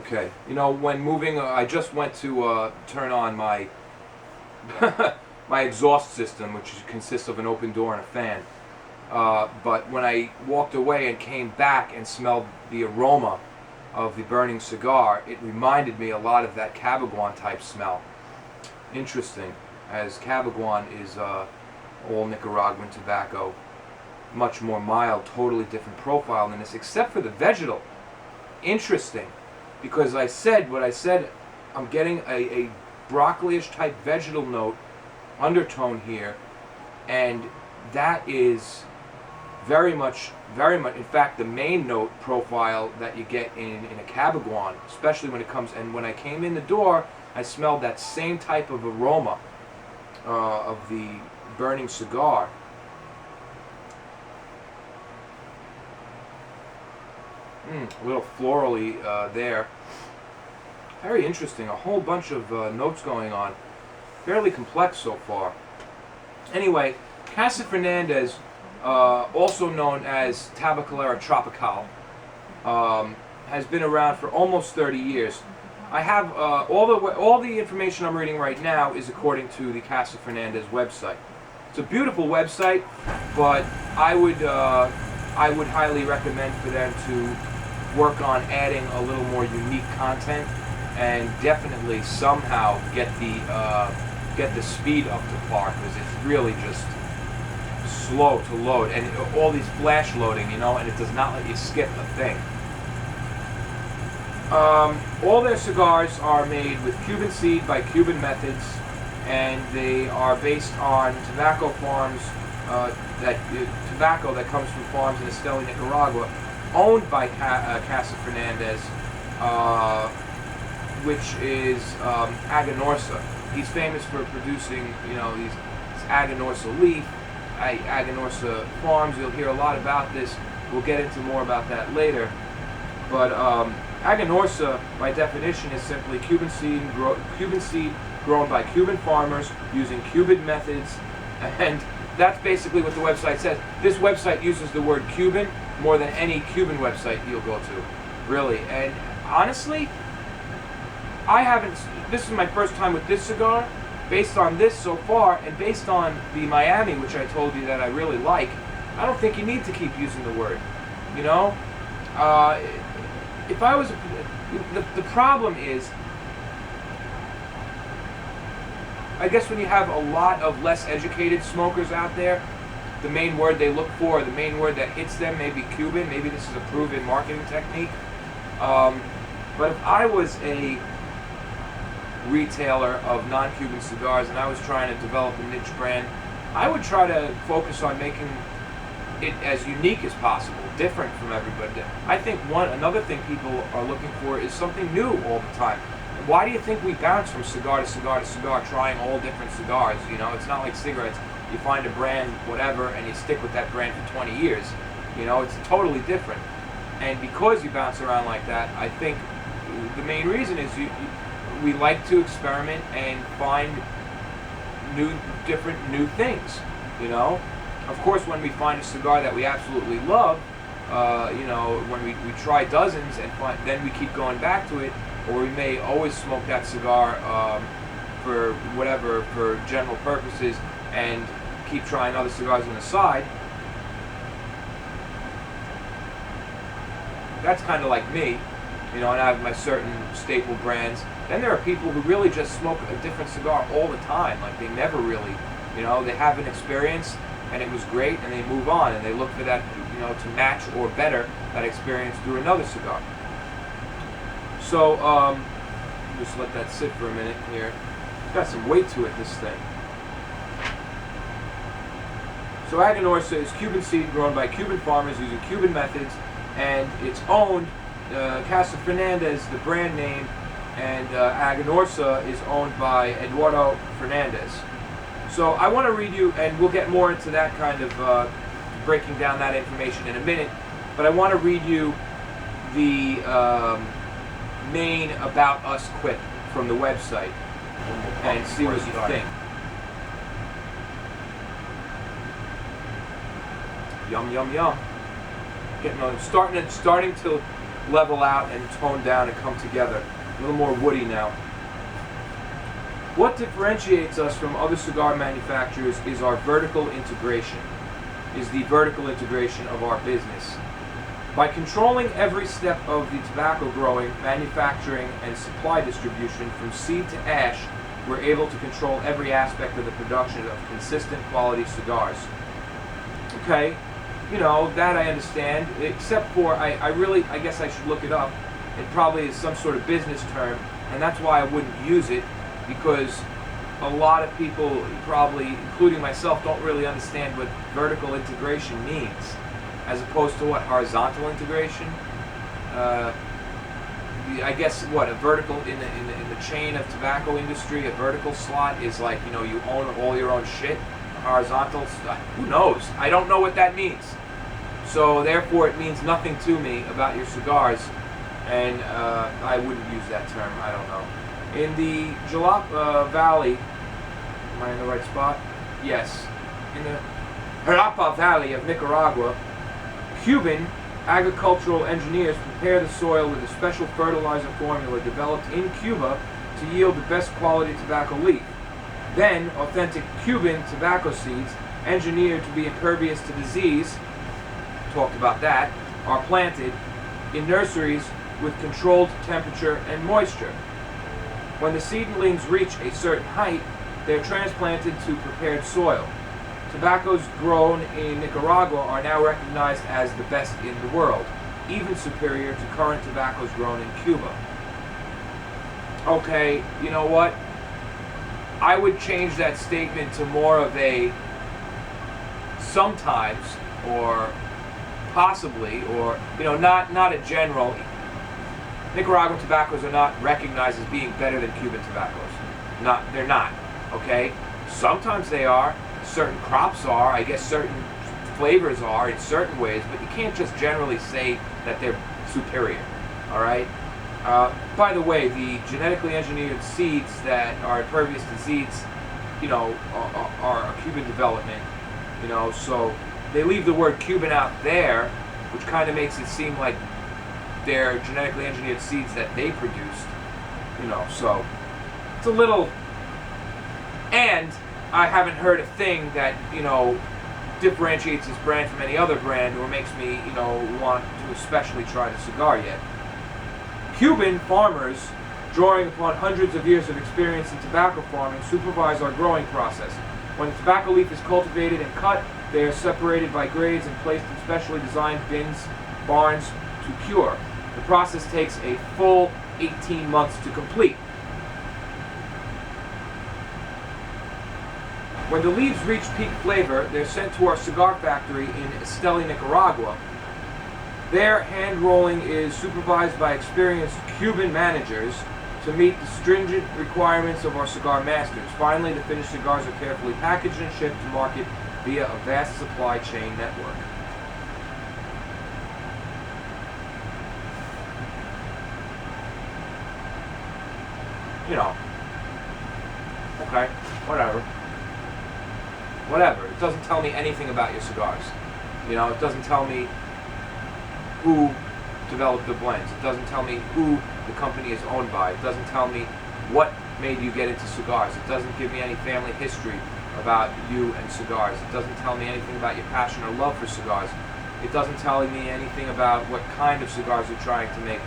Okay. You know, when moving, I just went to turn on my my exhaust system, which consists of an open door and a fan. But when I walked away and came back and smelled the aroma of the burning cigar, it reminded me a lot of that Cabaguan type smell. Interesting, as Cabaguan is all Nicaraguan tobacco, much more mild, totally different profile than this, except for the vegetal. Interesting, because I said what I said, I'm getting a broccoli-ish type vegetal note undertone here, and that is very much, in fact, the main note profile that you get in a Cabaguan, especially when it comes, and when I came in the door, I smelled that same type of aroma of the burning cigar. A little florally there. Very interesting. A whole bunch of notes going on. Fairly complex so far. Anyway, Casa Fernandez, also known as Tabacalera Tropical, has been around for almost 30 years. I have all the information I'm reading right now is according to the Casa Fernandez website. It's a beautiful website, but I would highly recommend for them to work on adding a little more unique content, and definitely somehow get the speed up to par, because it's really just slow to load, and all these flash loading, you know, and it does not let you skip a thing. All their cigars are made with Cuban seed by Cuban methods, and they are based on tobacco farms, tobacco that comes from farms in Esteli, Nicaragua, owned by Casa Fernandez, which is Aganorsa. He's famous for producing, you know, these Aganorsa leaf, Aganorsa farms. You'll hear a lot about this. We'll get into more about that later. But Aganorsa, by definition, is simply Cuban seed grown by Cuban farmers using Cuban methods, and that's basically what the website says. This website uses the word Cuban more than any Cuban website you'll go to, really. And honestly, this is my first time with this cigar. Based on this so far, and based on the Miami, which I told you that I really like, I don't think you need to keep using the word, you know? If I was, the problem is, I guess when you have a lot of less educated smokers out there, the main word they look for, the main word that hits them, may be Cuban. Maybe this is a proven marketing technique. But if I was a retailer of non-Cuban cigars and I was trying to develop a niche brand, I would try to focus on making it as unique as possible, different from everybody. I think another thing people are looking for is something new all the time. Why do you think we bounce from cigar to cigar to cigar, trying all different cigars? You know, it's not like cigarettes. You find a brand, whatever, and you stick with that brand for 20 years. You know, it's totally different. And because you bounce around like that, I think the main reason is we like to experiment and find different new things. You know, of course, when we find a cigar that we absolutely love, you know, when we try dozens and then we keep going back to it, or we may always smoke that cigar for whatever, for general purposes, and keep trying other cigars on the side. That's kind of like me, you know, and I have my certain staple brands. Then there are people who really just smoke a different cigar all the time, like they never really, you know, they have an experience and it was great, and they move on and they look for that, you know, to match or better that experience through another cigar. So, just let that sit for a minute here. It's got some weight to it, this thing. So Aganorsa is Cuban seed grown by Cuban farmers using Cuban methods, and it's owned, Casa Fernandez, the brand name, and Aganorsa is owned by Eduardo Fernandez. So I want to read you, and we'll get more into that kind of breaking down that information in a minute, but I want to read you the main About Us quip from the website and see what you think. Yum, yum, yum. Getting on, starting to level out and tone down and come together. A little more woody now. What differentiates us from other cigar manufacturers is our vertical integration, is the vertical integration of our business. By controlling every step of the tobacco growing, manufacturing, and supply distribution from seed to ash, we're able to control every aspect of the production of consistent quality cigars. Okay, you know, that I understand, except for, I guess I should look it up. It probably is some sort of business term, and that's why I wouldn't use it, because a lot of people, probably including myself, don't really understand what vertical integration means, as opposed to what horizontal integration. I guess what a vertical in the chain of tobacco industry, a vertical slot is like, you know, you own all your own shit. Horizontal, who knows? I don't know what that means. So therefore, it means nothing to me about your cigars, and I wouldn't use that term. I don't know. In the Jalapa Valley, am I in the right spot? Yes. In the Jalapa Valley of Nicaragua, Cuban agricultural engineers prepare the soil with a special fertilizer formula developed in Cuba to yield the best quality tobacco leaf. Then, authentic Cuban tobacco seeds, engineered to be impervious to disease, talked about that, are planted in nurseries with controlled temperature and moisture. When the seedlings reach a certain height, they are transplanted to prepared soil. Tobaccos grown in Nicaragua are now recognized as the best in the world, even superior to current tobaccos grown in Cuba. Okay, you know what? I would change that statement to more of a sometimes, or possibly, or, you know, not a general. Nicaraguan tobaccos are not recognized as being better than Cuban tobaccos. They're not, okay? Sometimes they are. Certain crops are. I guess certain flavors are in certain ways, but you can't just generally say that they're superior, all right? By the way, the genetically engineered seeds that are impervious to disease, you know, are a Cuban development, you know, so they leave the word Cuban out there, which kind of makes it seem like they're genetically engineered seeds that they produced, you know, so it's a little, and I haven't heard a thing that, you know, differentiates this brand from any other brand or makes me, you know, want to especially try the cigar yet. Cuban farmers, drawing upon hundreds of years of experience in tobacco farming, supervise our growing process. When the tobacco leaf is cultivated and cut, they are separated by grades and placed in specially designed bins, barns, to cure. The process takes a full 18 months to complete. When the leaves reach peak flavor, they're sent to our cigar factory in Esteli, Nicaragua. Their hand rolling is supervised by experienced Cuban managers to meet the stringent requirements of our cigar masters. Finally, the finished cigars are carefully packaged and shipped to market via a vast supply chain network. You know, okay, whatever. Whatever. It doesn't tell me anything about your cigars. You know, it doesn't tell me who developed the blends. It doesn't tell me who the company is owned by. It doesn't tell me what made you get into cigars. It doesn't give me any family history about you and cigars. It doesn't tell me anything about your passion or love for cigars. It doesn't tell me anything about what kind of cigars you're trying to make,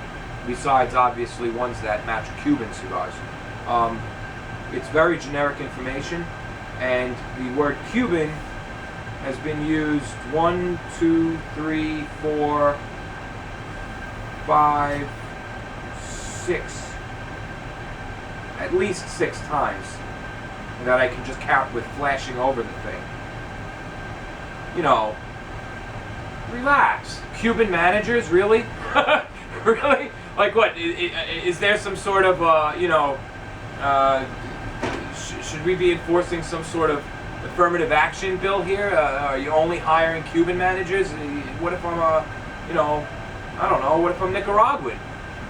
besides obviously ones that match Cuban cigars. It's very generic information, and the word Cuban has been used 1, 2, 3, 4, 5, 6, at least 6 times that I can just count with flashing over the thing. You know, relax. Cuban managers, really? Really? Like what? Is there some sort of, you know, should we be enforcing some sort of affirmative action bill here? Are you only hiring Cuban managers? What if I'm you know, I don't know, what if I'm Nicaraguan?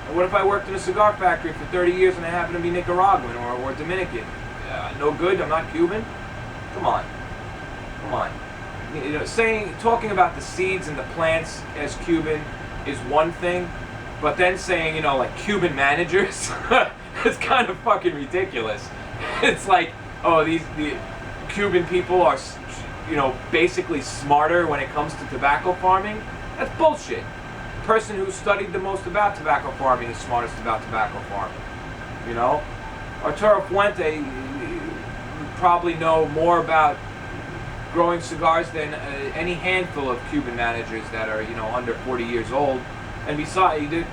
Or what if I worked in a cigar factory for 30 years and I happen to be Nicaraguan or Dominican? No good, I'm not Cuban? Come on. Come on. You know, talking about the seeds and the plants as Cuban is one thing, But then saying, you know, like Cuban managers, it's kind of fucking ridiculous. It's like, oh, the Cuban people are, you know, basically smarter when it comes to tobacco farming. That's bullshit. The person who studied the most about tobacco farming is smartest about tobacco farming. You know, Arturo Fuente probably know more about growing cigars than any handful of Cuban managers that are, you know, under 40 years old. And besides,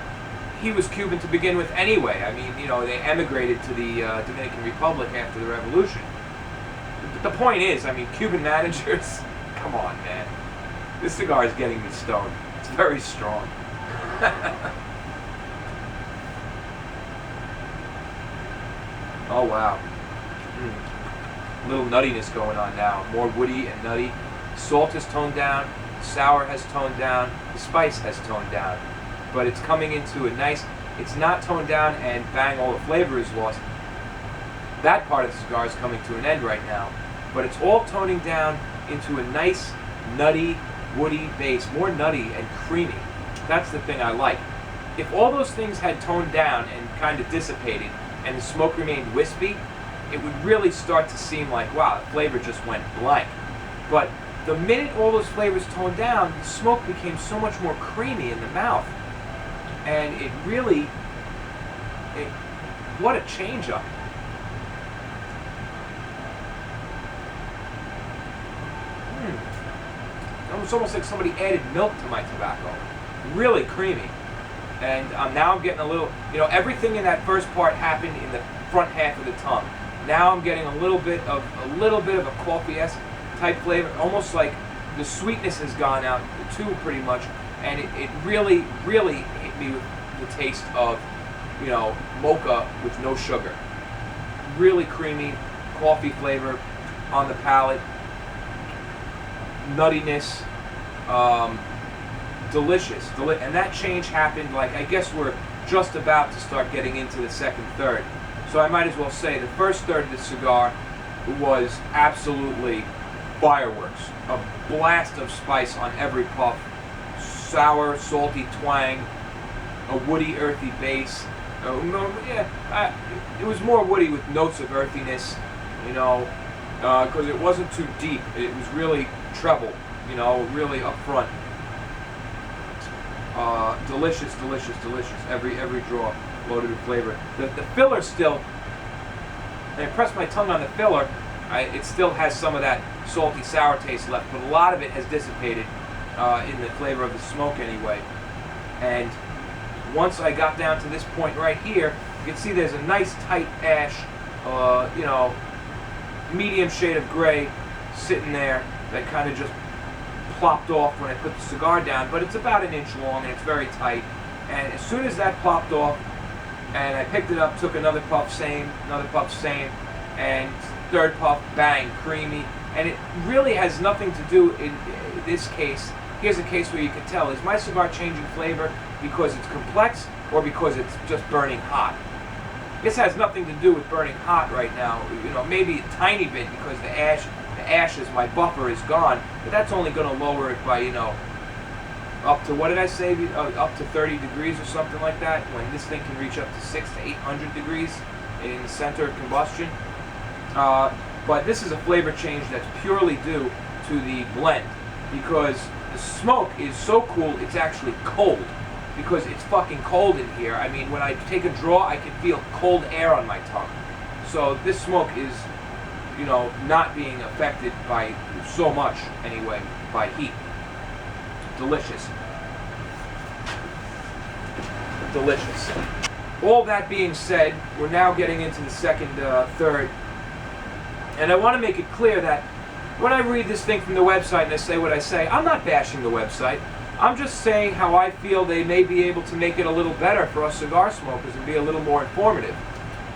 he was Cuban to begin with anyway. I mean, you know, they emigrated to the Dominican Republic after the revolution. But the point is, I mean, Cuban managers, come on, man. This cigar is getting me stoned. It's very strong. Oh, wow. Little nuttiness going on now. More woody and nutty. Salt has toned down. Sour has toned down. The spice has toned down. But it's coming into a nice... It's not toned down and bang, all the flavor is lost. That part of the cigar is coming to an end right now. But it's all toning down into a nice, nutty, woody base. More nutty and creamy. That's the thing I like. If all those things had toned down and kind of dissipated, and the smoke remained wispy, it would really start to seem like, wow, the flavor just went blank. But the minute all those flavors toned down, the smoke became so much more creamy in the mouth. And it really, what a change up. It was almost like somebody added milk to my tobacco. Really creamy. And now I'm getting a little, you know, everything in that first part happened in the front half of the tongue. Now I'm getting a little bit of a coffee-esque type flavor, almost like the sweetness has gone out too, pretty much, and it really, really hit me with the taste of, you know, mocha with no sugar. Really creamy coffee flavor on the palate, nuttiness. Delicious. And that change happened, like, I guess we're just about to start getting into the second third. So I might as well say the first third of the cigar was absolutely fireworks. A blast of spice on every puff. Sour, salty twang. A woody, earthy base. It was more woody with notes of earthiness, you know, because it wasn't too deep. It was really treble, you know, really up front. Delicious, delicious, delicious. Every draw loaded with flavor. The filler still, and I press my tongue on the filler, it still has some of that salty, sour taste left, but a lot of it has dissipated in the flavor of the smoke anyway. And once I got down to this point right here, you can see there's a nice tight ash, you know, medium shade of gray sitting there that kind of just plopped off when I put the cigar down, but it's about an inch long and it's very tight. And as soon as that plopped off, and I picked it up, took another puff, same, another puff, same, and third puff, bang, creamy. And it really has nothing to do in this case. Here's a case where you can tell, is my cigar changing flavor because it's complex or because it's just burning hot? This has nothing to do with burning hot right now. You know, maybe a tiny bit because the ashes, my buffer is gone, but that's only going to lower it by, you know, up to, what did I say, up to 30 degrees or something like that, when this thing can reach up to 600 to 800 degrees in the center of combustion. But this is a flavor change that's purely due to the blend, because the smoke is so cool it's actually cold, because it's fucking cold in here. I mean, when I take a draw, I can feel cold air on my tongue. So this smoke is, you know, not being affected by so much, anyway, by heat. Delicious. Delicious. All that being said, we're now getting into the second third. And I want to make it clear that when I read this thing from the website and I say what I say, I'm not bashing the website. I'm just saying how I feel they may be able to make it a little better for us cigar smokers and be a little more informative.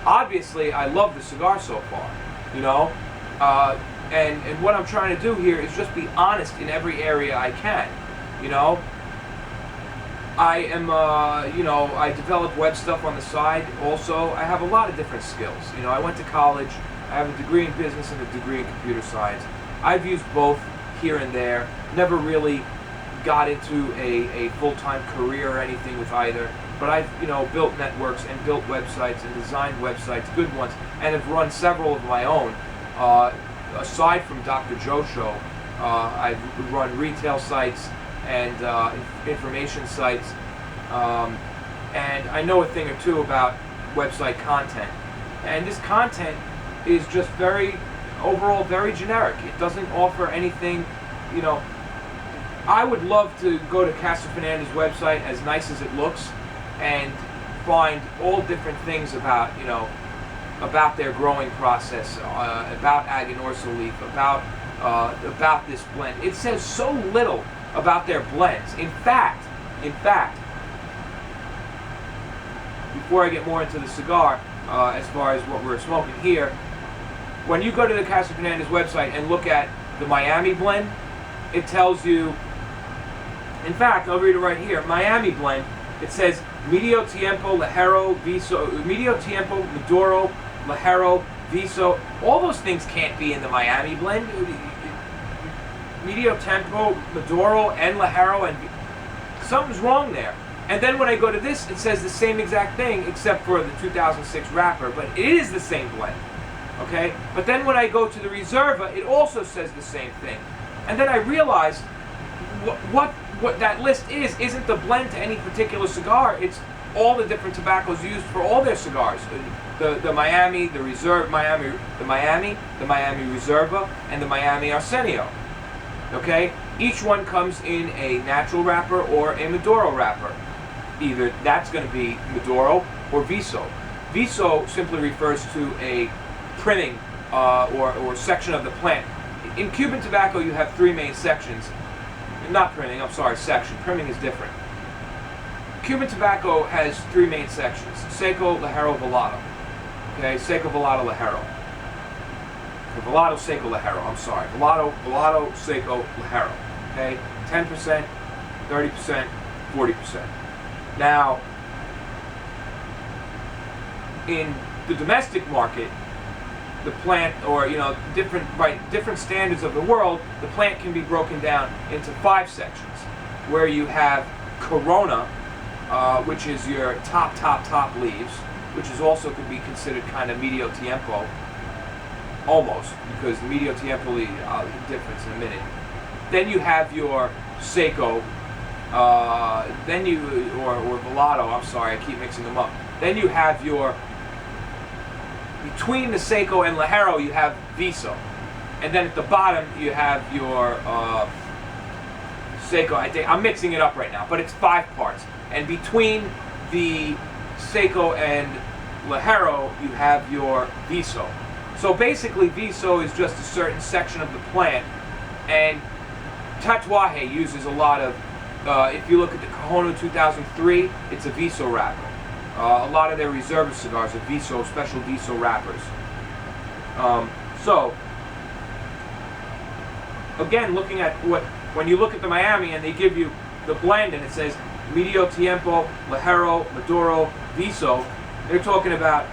Obviously, I love the cigar so far, you know, and what I'm trying to do here is just be honest in every area I can, you know. I am, you know, I develop web stuff on the side also. I have a lot of different skills. You know, I went to college. I have a degree in business and a degree in computer science. I've used both here and there. Never really got into a full-time career or anything with either. but I've built networks and built websites and designed websites, good ones, and have run several of my own. Aside from Dr. Joe Show, I've run retail sites and information sites, and I know a thing or two about website content. And this content is just overall very generic. It doesn't offer anything, I would love to go to Casa Fernandez website, as nice as it looks, and find all different things about, about their growing process, about Aganorsa leaf, about this blend. It says so little about their blends. In fact, before I get more into the cigar, as far as what we're smoking here, when you go to the Casa Fernandez website and look at the Miami blend, it tells you, in fact, I'll read it right here, Miami blend, it says Medio Tiempo, Ligero, Viso, Medio Tiempo, Maduro, Ligero, Viso. All those things can't be in the Miami blend. Medio Tiempo, Maduro, and Ligero, and something's wrong there. And then when I go to this, it says the same exact thing except for the 2006 wrapper, but it is the same blend, okay? But then when I go to the Reserva, it also says the same thing. And then I realized what that list isn't the blend to any particular cigar. It's all the different tobaccos used for all their cigars. The Miami, the Miami Reserva, and the Miami Arsenio. Okay? Each one comes in a natural wrapper or a Maduro wrapper. Either that's going to be Maduro or Viso. Viso simply refers to a printing or section of the plant. In Cuban tobacco, you have three main sections. Not printing, I'm sorry, section. Printing is different. Cuban tobacco has three main sections: Seco, Ligero, Velado. Okay, Seco, Velado, Ligero. Velado, Seco, Ligero. I'm sorry. Velado, Seco, Ligero. Okay, 10%, 30%, 40%. Now, in the domestic market, the plant, or by different standards of the world, the plant can be broken down into 5 sections, where you have Corona, which is your top leaves, which is also could be considered kind of medio tiempo, almost, because the medio tiempo difference in a minute. Then you have your Seco, then you or Velado. I'm sorry, I keep mixing them up. Then you have your, between the Seco and Ligero, you have Viso, and then at the bottom you have your Seco. I'm mixing it up right now, but it's 5 parts. And between the Seco and Ligero, you have your Viso. So basically, Viso is just a certain section of the plant, and Tatuaje uses a lot of. If you look at the Corojo 2003, it's a Viso wrapper. A lot of their Reserva cigars are Viso, special Viso wrappers. So, again, looking at when you look at the Miami and they give you the blend and it says Medio Tiempo, Ligero, Maduro, Viso, they're talking about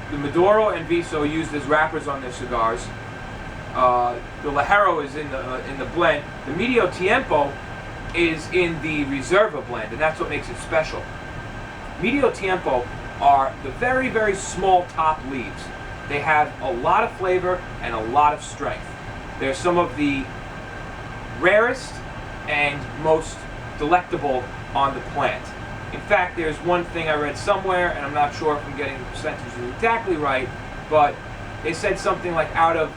the Maduro and Viso used as wrappers on their cigars. The Ligero is in the blend. The Medio Tiempo is in the Reserva blend, and that's what makes it special. Medio Tiempo are the very, very small top leaves. They have a lot of flavor and a lot of strength. They're some of the rarest and most delectable on the plant. In fact, there's one thing I read somewhere, and I'm not sure if I'm getting the percentages exactly right, but they said something like out of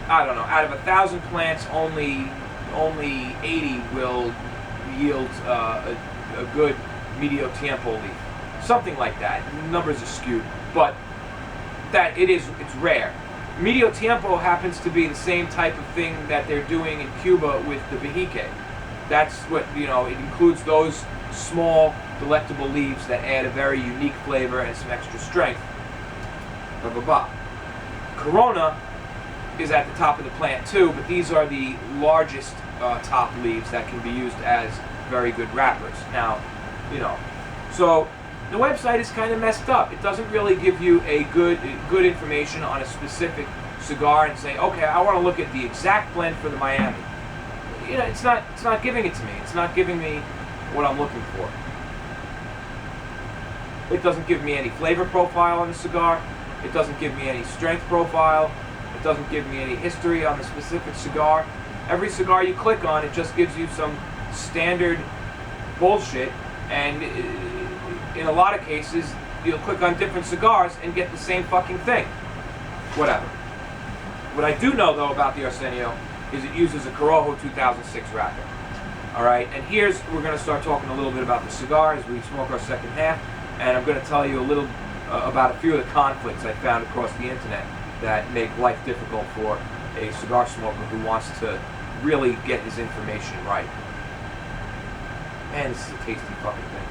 1,000 plants, only 80 will yield a good Medio Tiempo leaf. Something like that. Numbers are skewed, but it's rare. Medio Tiempo happens to be the same type of thing that they're doing in Cuba with the Vejique. That's what, it includes those small, delectable leaves that add a very unique flavor and some extra strength. Corona is at the top of the plant too, but these are the largest top leaves that can be used as very good wrappers. Now, so the website is kind of messed up. It doesn't really give you a good information on a specific cigar and say, okay, I want to look at the exact blend for the Miami. It's not giving it to me. It's not giving me what I'm looking for. It doesn't give me any flavor profile on the cigar. It doesn't give me any strength profile. It doesn't give me any history on the specific cigar. Every cigar you click on, it just gives you some standard bullshit, and in a lot of cases, you'll click on different cigars and get the same fucking thing. Whatever. What I do know, though, about the Arsenio is it uses a Corojo 2006 wrapper. Alright, and we're going to start talking a little bit about the cigar as we smoke our second half, and I'm going to tell you a little about a few of the conflicts I found across the internet that make life difficult for a cigar smoker who wants to really get his information right. Man, this is a tasty fucking thing.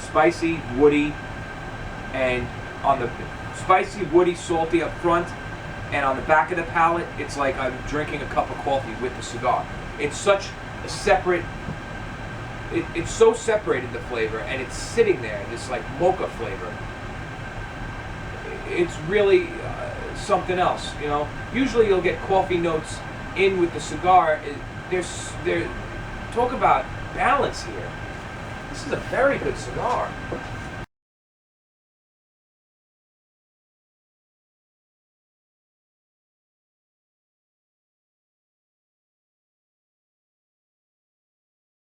Spicy, woody, and on the spicy, woody, salty up front, and on the back of the palate, it's like I'm drinking a cup of coffee with the cigar. It's such a separate, it's so separated, the flavor, and it's sitting there, this like mocha flavor. It's really something else, you know. Usually you'll get coffee notes in with the cigar. Talk about balance here. This is a very good cigar.